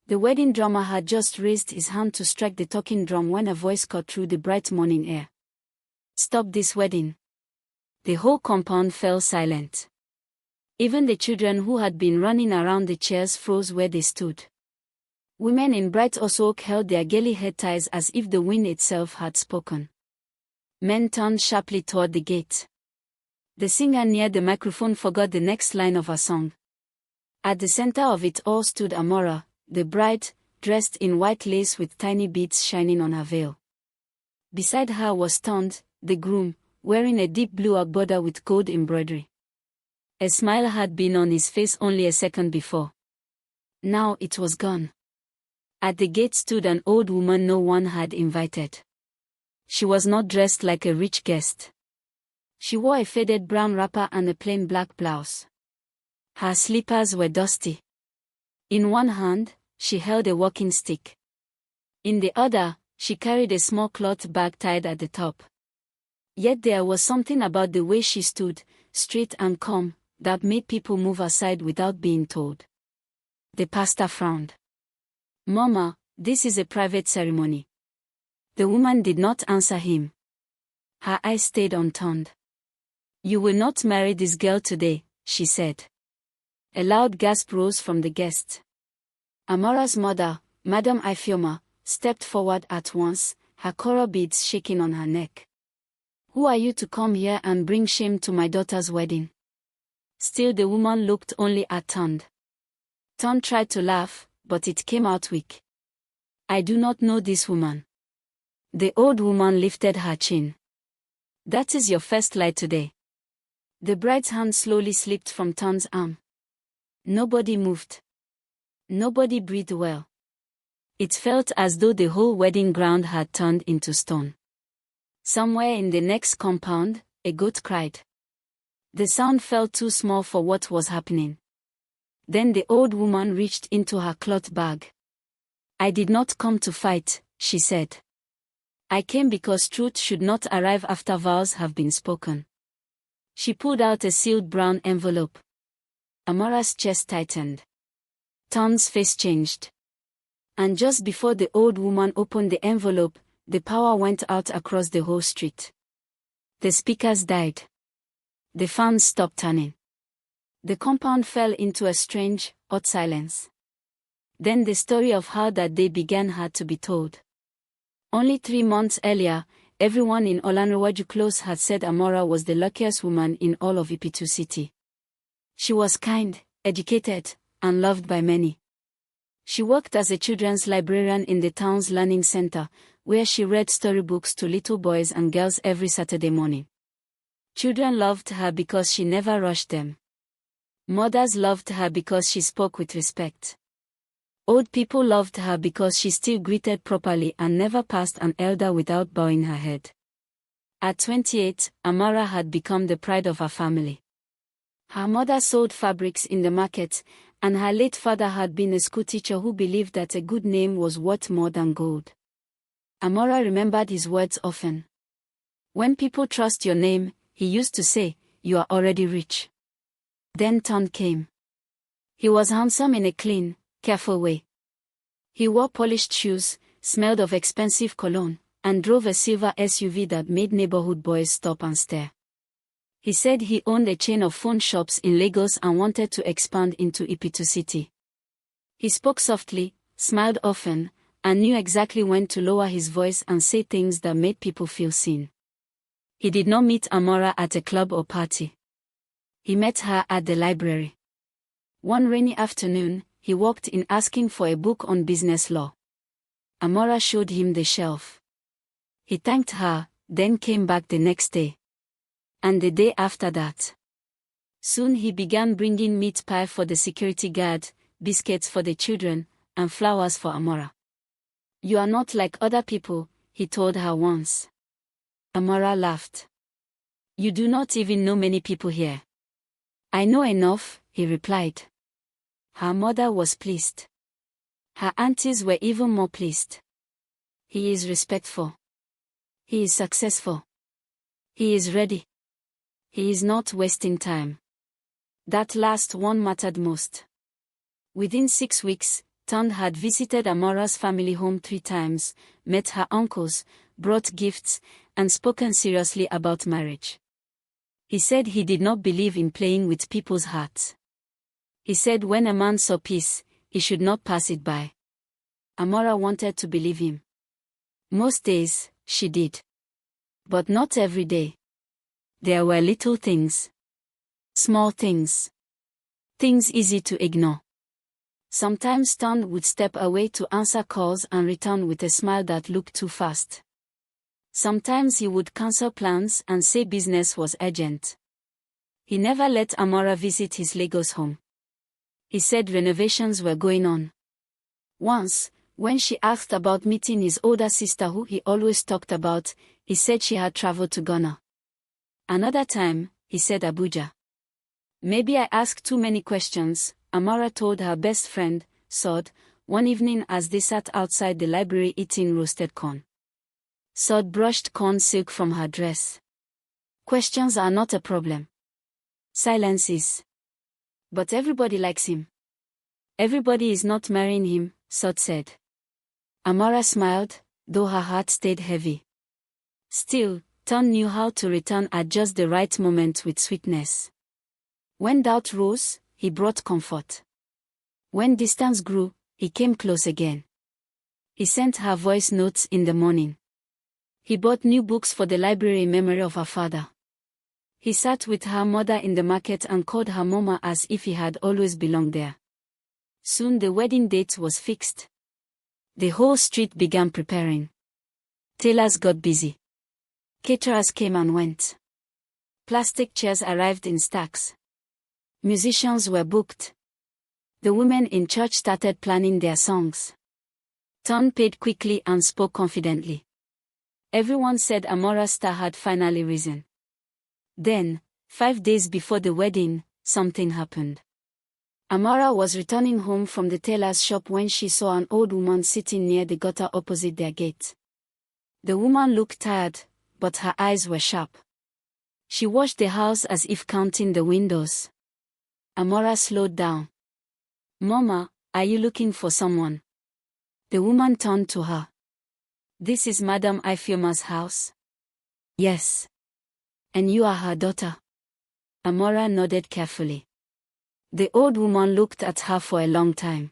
The wedding drummer had just raised his hand to strike the talking drum when a voice cut through the bright morning air. "Stop this wedding." The whole compound fell silent. Even the children who had been running around the chairs froze where they stood. Women in bright osoak held their gaily head ties as if the wind itself had spoken. Men turned sharply toward the gate. The singer near the microphone forgot the next line of her song. At the center of it all stood Amara, the bride, dressed in white lace with tiny beads shining on her veil. Beside her was Tond, the groom, wearing a deep blue border with gold embroidery. A smile had been on his face only a second before. Now it was gone. At the gate stood an old woman no one had invited. She was not dressed like a rich guest. She wore a faded brown wrapper and a plain black blouse. Her slippers were dusty. In one hand, she held a walking stick. In the other, she carried a small cloth bag tied at the top. Yet there was something about the way she stood, straight and calm, that made people move aside without being told. The pastor frowned. "Mama, this is a private ceremony." The woman did not answer him. Her eyes stayed on Tond. "You will not marry this girl today," she said. A loud gasp rose from the guests. Amara's mother, Madame Ifioma, stepped forward at once, her coral beads shaking on her neck. "Who are you to come here and bring shame to my daughter's wedding?" Still the woman looked only at Tond. Tond tried to laugh, but it came out weak. "I do not know this woman." The old woman lifted her chin. "That is your first lie today." The bride's hand slowly slipped from Tond's arm. Nobody moved. Nobody breathed well. It felt as though the whole wedding ground had turned into stone. Somewhere in the next compound, a goat cried. The sound felt too small for what was happening. Then the old woman reached into her cloth bag. "I did not come to fight," she said. "I came because truth should not arrive after vows have been spoken." She pulled out a sealed brown envelope. Amara's chest tightened. Tond's face changed. And just before the old woman opened the envelope, the power went out across the whole street. The speakers died. The fans stopped turning. The compound fell into a strange, odd silence. Then the story of how that day began had to be told. Only 3 months earlier, everyone in Olanrewaju Close had said Amara was the luckiest woman in all of Ipitu City. She was kind, educated, and loved by many. She worked as a children's librarian in the town's learning center, where she read storybooks to little boys and girls every Saturday morning. Children loved her because she never rushed them. Mothers loved her because she spoke with respect. Old people loved her because she still greeted properly and never passed an elder without bowing her head. At 28, Amara had become the pride of her family. Her mother sold fabrics in the market, and her late father had been a schoolteacher who believed that a good name was worth more than gold. Amara remembered his words often. "When people trust your name," he used to say, "you are already rich." Then Tond came. He was handsome in a clean, careful way. He wore polished shoes, smelled of expensive cologne, and drove a silver SUV that made neighborhood boys stop and stare. He said he owned a chain of phone shops in Lagos and wanted to expand into Ipitu City. He spoke softly, smiled often, and knew exactly when to lower his voice and say things that made people feel seen. He did not meet Amara at a club or party. He met her at the library. One rainy afternoon, he walked in asking for a book on business law. Amara showed him the shelf. He thanked her, then came back the next day. And the day after that. Soon he began bringing meat pie for the security guard, biscuits for the children, and flowers for Amara. "You are not like other people," he told her once. Amara laughed. "You do not even know many people here." "I know enough," he replied. Her mother was pleased. Her aunties were even more pleased. "He is respectful. He is successful. He is ready. He is not wasting time." That last one mattered most. Within 6 weeks, Ton had visited Amara's family home 3 times, met her uncles, brought gifts, and spoken seriously about marriage. He said he did not believe in playing with people's hearts. He said when a man saw peace, he should not pass it by. Amara wanted to believe him. Most days, she did. But not every day. There were little things. Small things. Things easy to ignore. Sometimes Ton would step away to answer calls and return with a smile that looked too fast. Sometimes he would cancel plans and say business was urgent. He never let Amara visit his Lagos home. He said renovations were going on. Once, when she asked about meeting his older sister who he always talked about, he said she had traveled to Ghana. Another time, he said Abuja. Maybe I asked too many questions, Amara told her best friend, Sod, one evening as they sat outside the library eating roasted corn. Sod brushed corn silk from her dress. Questions are not a problem. Silence is. But everybody likes him. Everybody is not marrying him, Sod said. Amara smiled, though her heart stayed heavy. Still, Ton knew how to return at just the right moment with sweetness. When doubt rose, he brought comfort. When distance grew, he came close again. He sent her voice notes in the morning. He bought new books for the library in memory of her father. He sat with her mother in the market and called her mama as if he had always belonged there. Soon the wedding date was fixed. The whole street began preparing. Tailors got busy. Caterers came and went. Plastic chairs arrived in stacks. Musicians were booked. The women in church started planning their songs. Ton paid quickly and spoke confidently. Everyone said Amara's star had finally risen. Then, 5 days before the wedding, something happened. Amara was returning home from the tailor's shop when she saw an old woman sitting near the gutter opposite their gate. The woman looked tired, but her eyes were sharp. She watched the house as if counting the windows. Amara slowed down. "Mama, are you looking for someone?" The woman turned to her. "This is Madame Ifeoma's house?" "Yes." "And you are her daughter?" Amara nodded carefully. The old woman looked at her for a long time.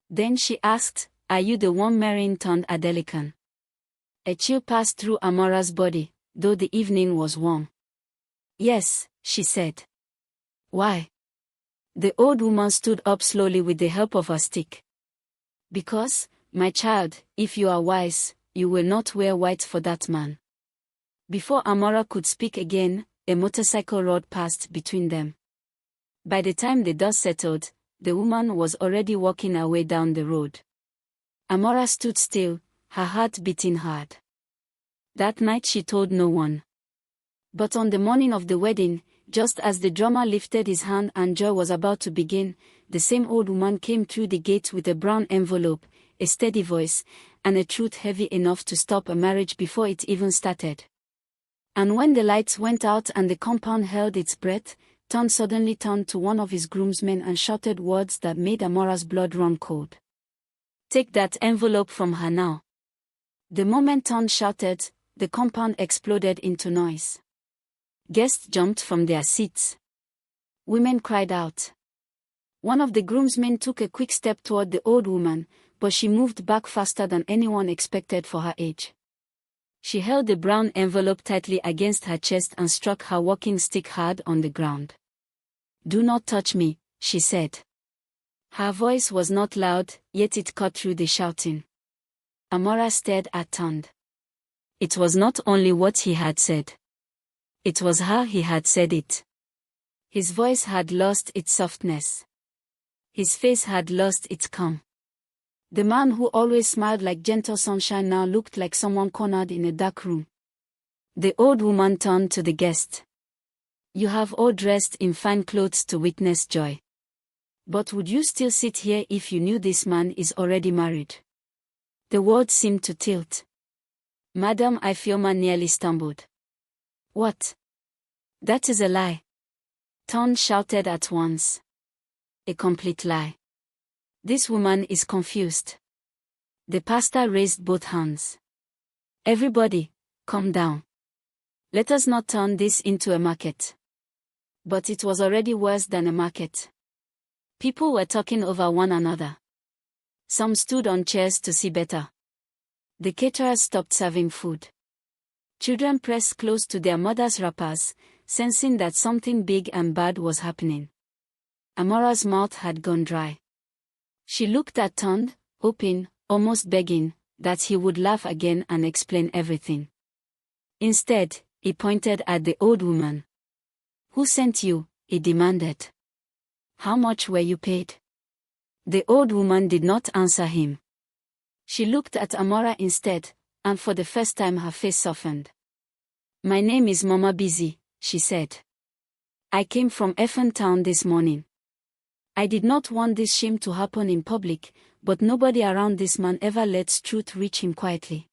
Then she asked, "Are you the one marrying turned Adelican?" A chill passed through Amara's body, though the evening was warm. "Yes," she said. "Why?" The old woman stood up slowly with the help of her stick. "Because, my child, if you are wise, you will not wear white for that man." Before Amara could speak again, a motorcycle rode past between them. By the time the dust settled, the woman was already walking her way down the road. Amara stood still, her heart beating hard. That night she told no one. But on the morning of the wedding, just as the drummer lifted his hand and joy was about to begin, the same old woman came through the gate with a brown envelope, a steady voice, and a truth heavy enough to stop a marriage before it even started. And when the lights went out and the compound held its breath, Ton suddenly turned to one of his groomsmen and shouted words that made Amara's blood run cold. "Take that envelope from her now." The moment Ton shouted, the compound exploded into noise. Guests jumped from their seats. Women cried out. One of the groomsmen took a quick step toward the old woman, but she moved back faster than anyone expected for her age. She held the brown envelope tightly against her chest and struck her walking stick hard on the ground. "Do not touch me," she said. Her voice was not loud, yet it cut through the shouting. Amara stared at Ton. It was not only what he had said. It was how he had said it. His voice had lost its softness. His face had lost its calm. The man who always smiled like gentle sunshine now looked like someone cornered in a dark room. The old woman turned to the guest. "You have all dressed in fine clothes to witness joy. But would you still sit here if you knew this man is already married?" The world seemed to tilt. Madame Ifeoma nearly stumbled. "What? That is a lie!" Ton shouted at once. "A complete lie. This woman is confused. The pastor raised both hands. Everybody, calm down. Let us not turn this into a market. But it was already worse than a market. People were talking over one another. Some stood on chairs to see better. The caterers stopped serving food. Children pressed close to their mothers' wrappers, sensing that something big and bad was happening. Amara's mouth had gone dry. She looked at Tond, hoping, almost begging, that he would laugh again and explain everything. Instead, he pointed at the old woman. "Who sent you?" he demanded. "How much were you paid?" The old woman did not answer him. She looked at Amara instead, and for the first time her face softened. "My name is Mama Busy," she said. "I came from Effin town this morning. I did not want this shame to happen in public, but nobody around this man ever lets truth reach him quietly."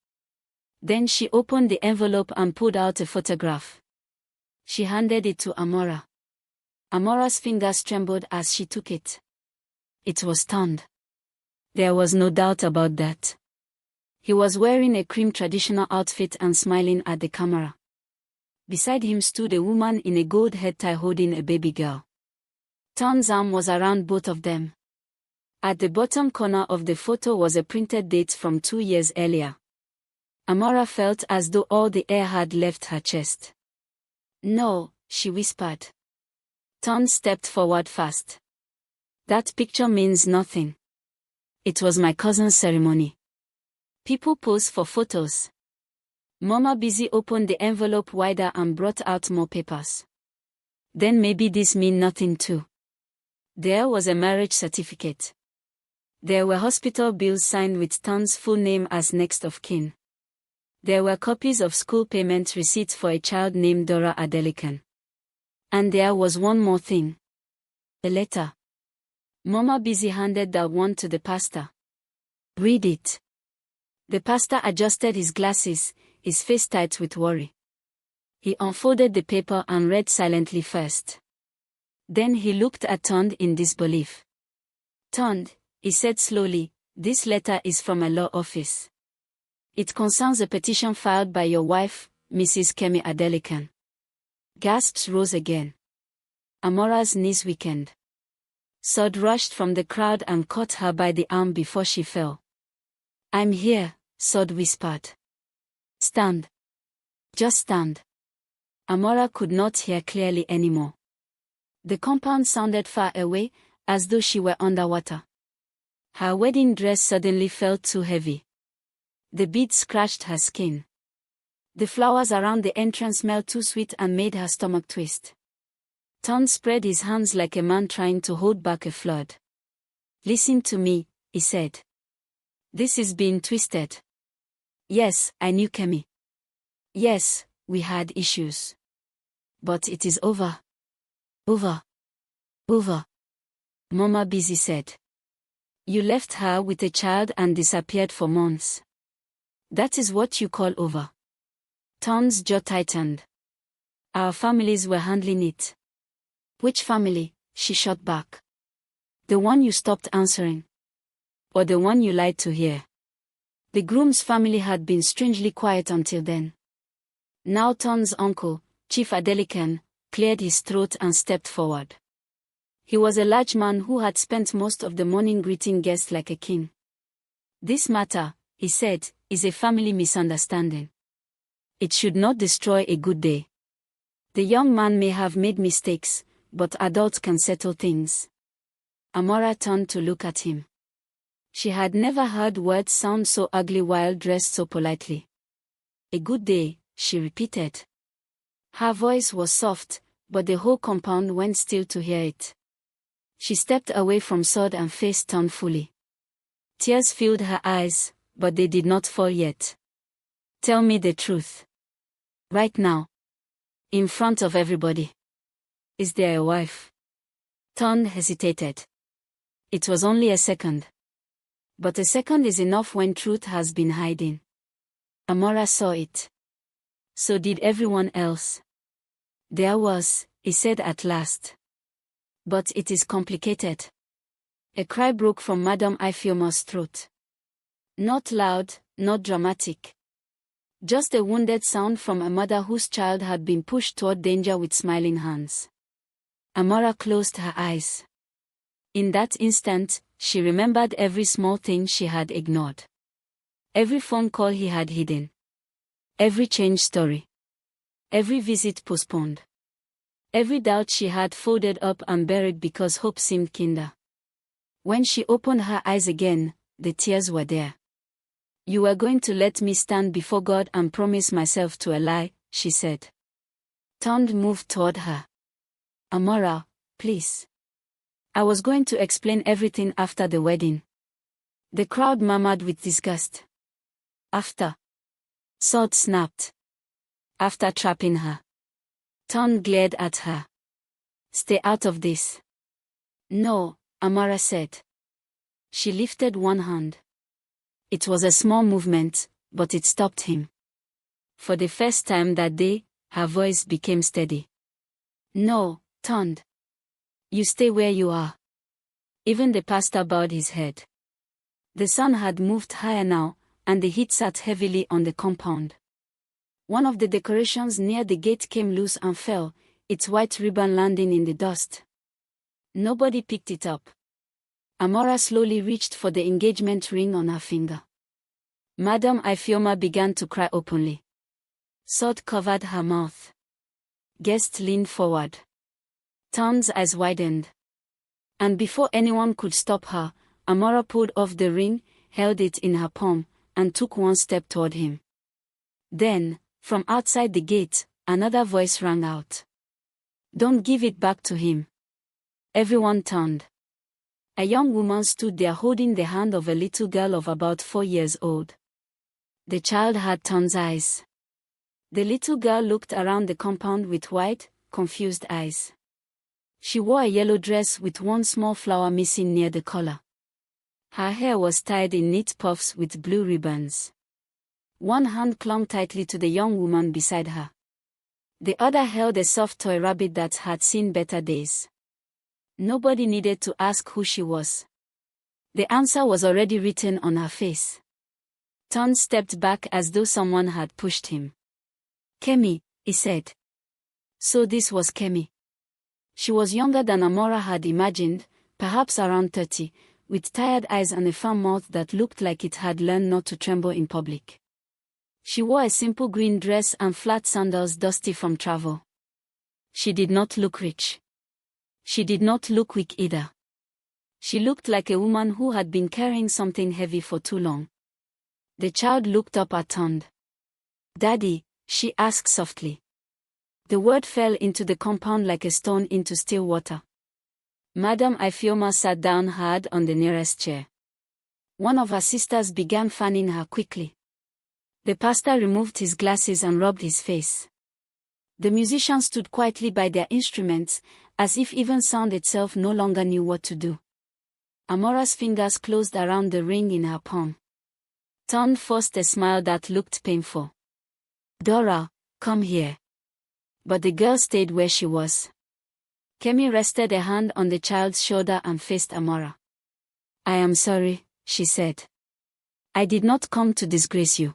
Then she opened the envelope and pulled out a photograph. She handed it to Amara. Amara's fingers trembled as she took it. It was Tond. There was no doubt about that. He was wearing a cream traditional outfit and smiling at the camera. Beside him stood a woman in a gold head tie holding a baby girl. Tond's arm was around both of them. At the bottom corner of the photo was a printed date from 2 years earlier. Amara felt as though all the air had left her chest. "No," she whispered. Tond stepped forward fast. "That picture means nothing. It was my cousin's ceremony. People pose for photos." Mama Busy opened the envelope wider and brought out more papers. "Then maybe this mean nothing too." There was a marriage certificate. There were hospital bills signed with Tond's full name as next of kin. There were copies of school payment receipts for a child named Dora Adelican. And there was one more thing. A letter. Mama Busy handed that one to the pastor. "Read it." The pastor adjusted his glasses, his face tight with worry. He unfolded the paper and read silently first. Then he looked at Tond in disbelief. "Tond," he said slowly, "this letter is from a law office. It concerns a petition filed by your wife, Mrs. Kemi Adelican." Gasps rose again. Amara's knees weakened. Sod rushed from the crowd and caught her by the arm before she fell. "I'm here," Sod whispered. "Stand. Just stand." Amara could not hear clearly anymore. The compound sounded far away, as though she were underwater. Her wedding dress suddenly felt too heavy. The beads scratched her skin. The flowers around the entrance smelled too sweet and made her stomach twist. Tond spread his hands like a man trying to hold back a flood. "Listen to me," he said. "This is being twisted. Yes, I knew Kemi. Yes, we had issues. But it is over. Over. Over." Mama Busy said. "You left her with a child and disappeared for months. That is what you call over." Tond's jaw tightened. "Our families were handling it." "Which family?" she shot back. "The one you stopped answering. Or the one you lied to hear?" The groom's family had been strangely quiet until then. Now Tond's uncle, Chief Adelican, cleared his throat and stepped forward. He was a large man who had spent most of the morning greeting guests like a king. "This matter," he said, "is a family misunderstanding. It should not destroy a good day. The young man may have made mistakes, but adults can settle things." Amara turned to look at him. She had never heard words sound so ugly while dressed so politely. "A good day," she repeated. Her voice was soft, but the whole compound went still to hear it. She stepped away from Sod and faced Tond fully. Tears filled her eyes, but they did not fall yet. "Tell me the truth. Right now. In front of everybody. Is there a wife?" Tond hesitated. It was only a second. But a second is enough when truth has been hiding. Amara saw it. So did everyone else. "There was," he said at last. "But it is complicated. A cry broke from Madame Ifeoma's throat. Not loud, not dramatic. Just a wounded sound from a mother whose child had been pushed toward danger with smiling hands. Amara closed her eyes. In that instant, she remembered every small thing she had ignored. Every phone call he had hidden. Every change story. Every visit postponed. Every doubt she had folded up and buried because hope seemed kinder. When she opened her eyes again, the tears were there. You were going to let me stand before God and promise myself to a lie, she said. Tond moved toward her. Amara, please. I was going to explain everything after the wedding. The crowd murmured with disgust. After. Sword snapped. After trapping her. Tond glared at her. Stay out of this. No, Amara said. She lifted one hand. It was a small movement, but it stopped him. For the first time that day, her voice became steady. No, Tond. You stay where you are. Even the pastor bowed his head. The sun had moved higher now, and the heat sat heavily on the compound. One of the decorations near the gate came loose and fell, its white ribbon landing in the dust. Nobody picked it up. Amara slowly reached for the engagement ring on her finger. Madame Ifeoma began to cry openly. Salt covered her mouth. Guest leaned forward. Tond's eyes widened. And before anyone could stop her, Amara pulled off the ring, held it in her palm, and took one step toward him. Then, from outside the gate, another voice rang out. Don't give it back to him. Everyone turned. A young woman stood there holding the hand of a little girl of about 4 years old. The child had Tond's eyes. The little girl looked around the compound with wide, confused eyes. She wore a yellow dress with one small flower missing near the collar. Her hair was tied in neat puffs with blue ribbons. One hand clung tightly to the young woman beside her. The other held a soft toy rabbit that had seen better days. Nobody needed to ask who she was. The answer was already written on her face. Tond stepped back as though someone had pushed him. Kemi, he said. So this was Kemi. She was younger than Amara had imagined, perhaps around 30, with tired eyes and a firm mouth that looked like it had learned not to tremble in public. She wore a simple green dress and flat sandals dusty from travel. She did not look rich. She did not look weak either. She looked like a woman who had been carrying something heavy for too long. The child looked up at Tond. Daddy, she asked softly. The word fell into the compound like a stone into still water. Madame Ifeoma sat down hard on the nearest chair. One of her sisters began fanning her quickly. The pastor removed his glasses and rubbed his face. The musicians stood quietly by their instruments, as if even sound itself no longer knew what to do. Amara's fingers closed around the ring in her palm. Tond forced a smile that looked painful. Dora, come here. But the girl stayed where she was. Kemi rested a hand on the child's shoulder and faced Amara. I am sorry, she said. I did not come to disgrace you.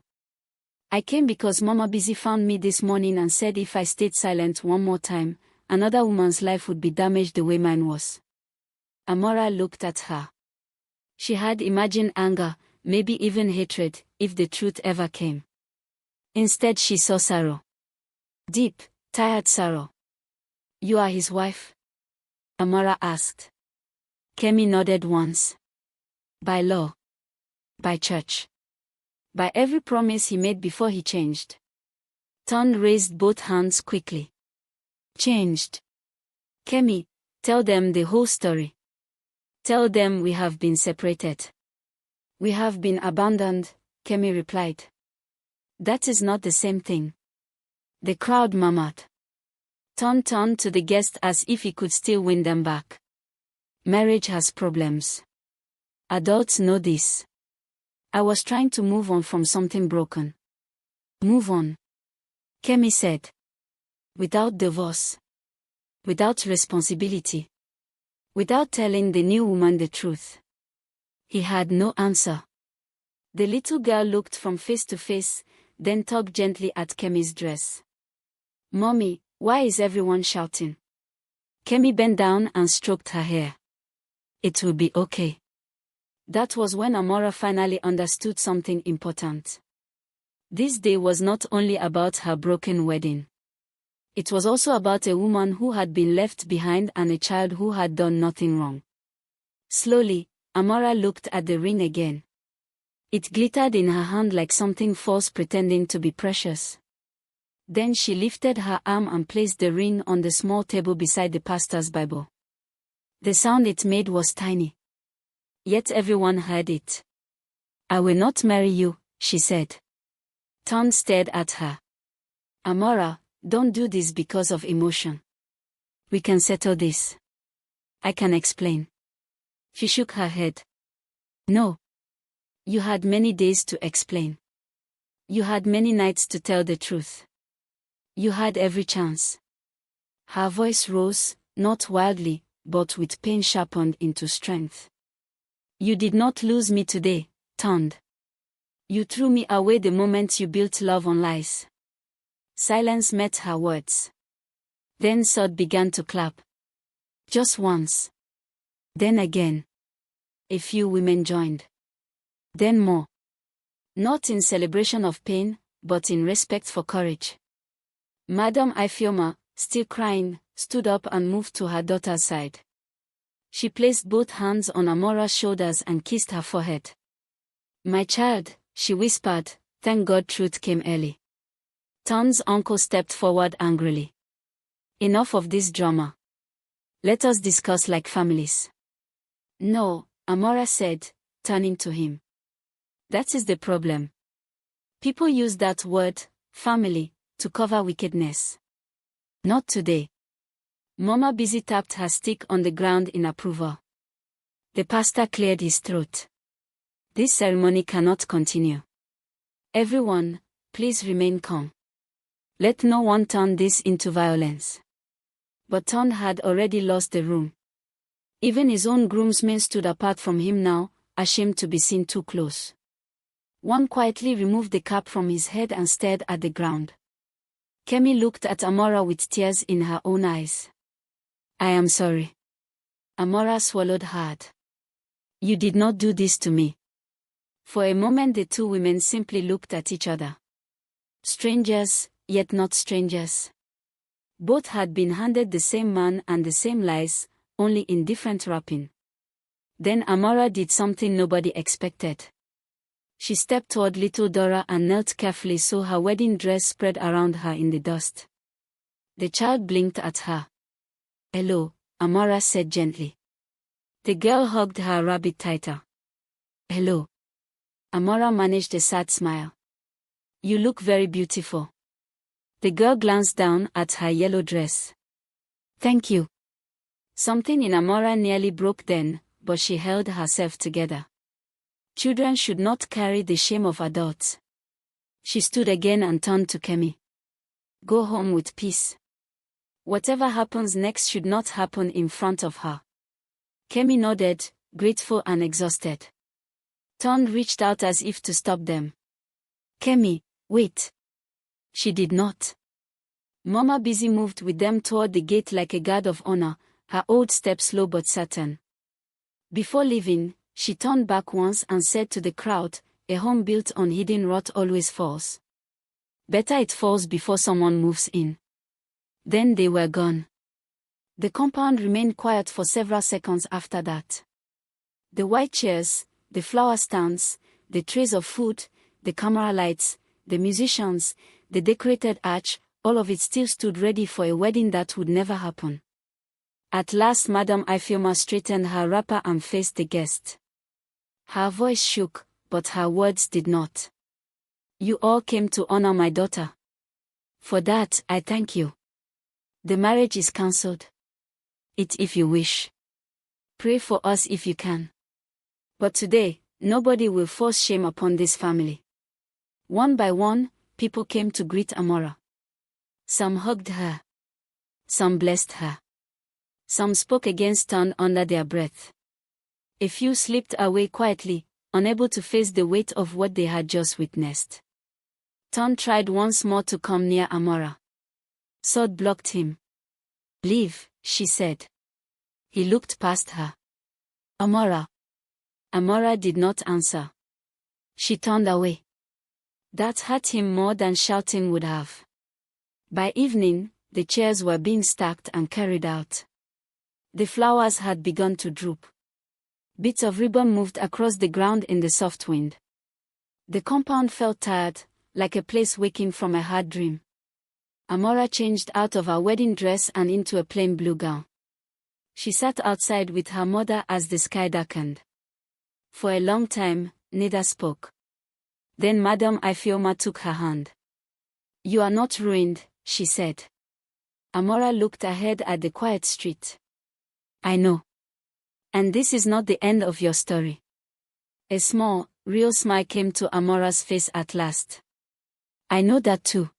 I came because Mama Busy found me this morning and said if I stayed silent one more time, another woman's life would be damaged the way mine was. Amara looked at her. She had imagined anger, maybe even hatred, if the truth ever came. Instead she saw sorrow. Deep, tired sorrow. You are his wife? Amara asked. Kemi nodded once. By law. By church. By every promise he made before he changed. Tond raised both hands quickly. Changed. Kemi, tell them the whole story. Tell them we have been separated. We have been abandoned, Kemi replied. That is not the same thing. The crowd murmured. Tond turned to the guest as if he could still win them back. Marriage has problems. Adults know this. I was trying to move on from something broken. Move on. Kemi said. Without divorce. Without responsibility. without telling the new woman the truth? He had no answer. The little girl looked from face to face, then tugged gently at Kemi's dress. "Mommy, why is everyone shouting?" Kemi bent down and stroked her hair. "It will be okay." That was when Amara finally understood something important. This day was not only about her broken wedding. It was also about a woman who had been left behind and a child who had done nothing wrong. Slowly, Amara looked at the ring again. It glittered in her hand like something false pretending to be precious. Then she lifted her arm and placed the ring on the small table beside the pastor's Bible. The sound it made was tiny. Yet everyone heard it. "I will not marry you," she said. Ton stared at her. "Amara, don't do this because of emotion. We can settle this. I can explain." She shook her head. "No. You had many days to explain. You had many nights to tell the truth. You had every chance." Her voice rose, not wildly, but with pain sharpened into strength. "You did not lose me today, Tond. You threw me away the moment you built love on lies." Silence met her words. Then Sod began to clap. Just once. Then again. A few women joined. Then more. Not in celebration of pain, but in respect for courage. Madame Ifeoma, still crying, stood up and moved to her daughter's side. She placed both hands on Amora's shoulders and kissed her forehead. "My child," she whispered, "thank God truth came early." Ton's uncle stepped forward angrily. "Enough of this drama. Let us discuss like families." "No," Amara said, turning to him. "That is the problem. People use that word, family, to cover wickedness. Not today." Mama Busy tapped her stick on the ground in approval. The pastor cleared his throat. "This ceremony cannot continue. Everyone, please remain calm. Let no one turn this into violence." But Ton had already lost the room. Even his own groomsmen stood apart from him now, ashamed to be seen too close. One quietly removed the cap from his head and stared at the ground. Kemi looked at Amara with tears in her own eyes. "I am sorry." Amara swallowed hard. "You did not do this to me." For a moment the two women simply looked at each other. Strangers, yet not strangers. Both had been handed the same man and the same lies, only in different wrapping. Then Amara did something nobody expected. She stepped toward little Dora and knelt carefully so her wedding dress spread around her in the dust. The child blinked at her. "Hello," Amara said gently. The girl hugged her rabbit tighter. "Hello." Amara managed a sad smile. "You look very beautiful." The girl glanced down at her yellow dress. "Thank you." Something in Amara nearly broke then, but she held herself together. Children should not carry the shame of adults. She stood again and turned to Kemi. "Go home with peace. Whatever happens next should not happen in front of her." Kemi nodded, grateful and exhausted. Ton reached out as if to stop them. "Kemi, wait." She did not. Mama Busy moved with them toward the gate like a guard of honor, her old step slow but certain. Before leaving, she turned back once and said to the crowd, "A home built on hidden rot always falls. Better it falls before someone moves in." Then they were gone. The compound remained quiet for several seconds after that. The white chairs, the flower stands, the trays of food, the camera lights, the musicians, the decorated arch, all of it still stood ready for a wedding that would never happen. At last Madame Ifeoma straightened her wrapper and faced the guest. Her voice shook, but her words did not. "You all came to honor my daughter. For that, I thank you. The marriage is cancelled. Eat if you wish. Pray for us if you can. But today, nobody will force shame upon this family." One by one, people came to greet Amara. Some hugged her. Some blessed her. Some spoke against Ton under their breath. A few slipped away quietly, unable to face the weight of what they had just witnessed. Ton tried once more to come near Amara. Sword blocked him. "Leave," she said. He looked past her. "Amara." Amara did not answer. She turned away. That hurt him more than shouting would have. By evening, the chairs were being stacked and carried out. The flowers had begun to droop. Bits of ribbon moved across the ground in the soft wind. The compound felt tired, like a place waking from a hard dream. Amara changed out of her wedding dress and into a plain blue gown. She sat outside with her mother as the sky darkened. For a long time, neither spoke. Then Madame Ifeoma took her hand. "You are not ruined," she said. Amara looked ahead at the quiet street. "I know. And this is not the end of your story." A small, real smile came to Amara's face at last. "I know that too."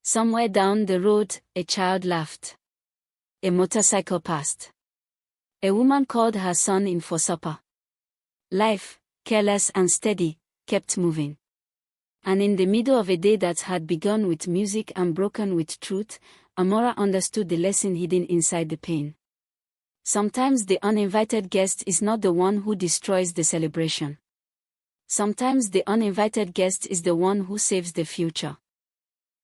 Somewhere down the road, a child laughed. A motorcycle passed. A woman called her son in for supper. Life, careless and steady, kept moving. And in the middle of a day that had begun with music and broken with truth, Amara understood the lesson hidden inside the pain. Sometimes the uninvited guest is not the one who destroys the celebration. Sometimes the uninvited guest is the one who saves the future.